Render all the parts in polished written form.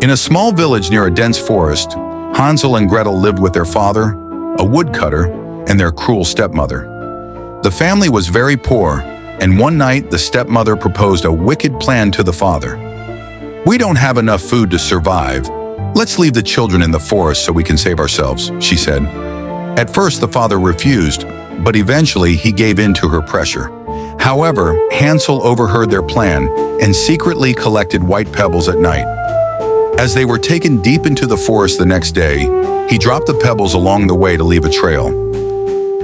In a small village near a dense forest, Hansel and Gretel lived with their father, a woodcutter, and their cruel stepmother. The family was very poor, and one night the stepmother proposed a wicked plan to the father. "We don't have enough food to survive. Let's leave the children in the forest so we can save ourselves," she said. At first, the father refused, but eventually he gave in to her pressure. However, Hansel overheard their plan and secretly collected white pebbles at night. As they were taken deep into the forest the next day, he dropped the pebbles along the way to leave a trail.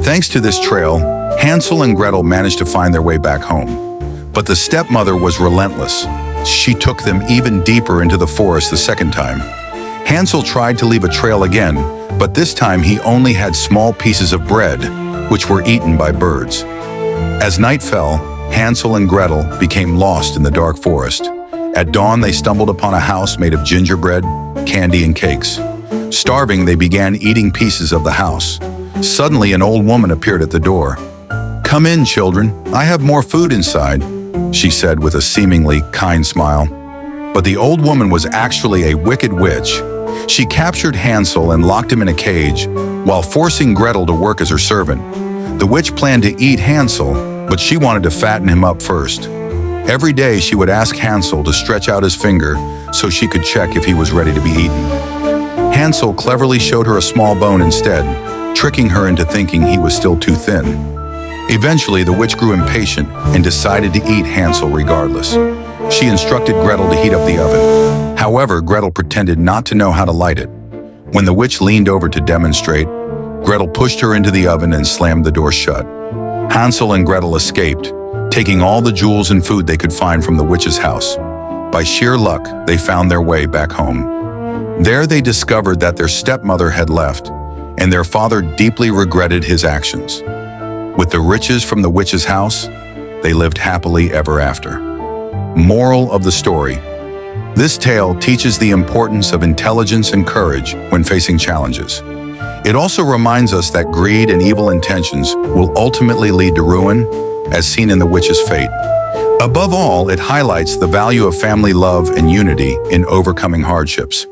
Thanks to this trail, Hansel and Gretel managed to find their way back home. But the stepmother was relentless. She took them even deeper into the forest the second time. Hansel tried to leave a trail again, but this time he only had small pieces of bread, which were eaten by birds. As night fell, Hansel and Gretel became lost in the dark forest. At dawn, they stumbled upon a house made of gingerbread, candy, and cakes. Starving, they began eating pieces of the house. Suddenly, an old woman appeared at the door. "Come in, children. I have more food inside," she said with a seemingly kind smile. But the old woman was actually a wicked witch. She captured Hansel and locked him in a cage while forcing Gretel to work as her servant. The witch planned to eat Hansel, but she wanted to fatten him up first. Every day she would ask Hansel to stretch out his finger so she could check if he was ready to be eaten. Hansel cleverly showed her a small bone instead, tricking her into thinking he was still too thin. Eventually, the witch grew impatient and decided to eat Hansel regardless. She instructed Gretel to heat up the oven. However, Gretel pretended not to know how to light it. When the witch leaned over to demonstrate, Gretel pushed her into the oven and slammed the door shut. Hansel and Gretel escaped, taking all the jewels and food they could find from the witch's house. By sheer luck, they found their way back home. There they discovered that their stepmother had left, and their father deeply regretted his actions. With the riches from the witch's house, they lived happily ever after. Moral of the story: this tale teaches the importance of intelligence and courage when facing challenges. It also reminds us that greed and evil intentions will ultimately lead to ruin, as seen in the witch's fate. Above all, it highlights the value of family love and unity in overcoming hardships.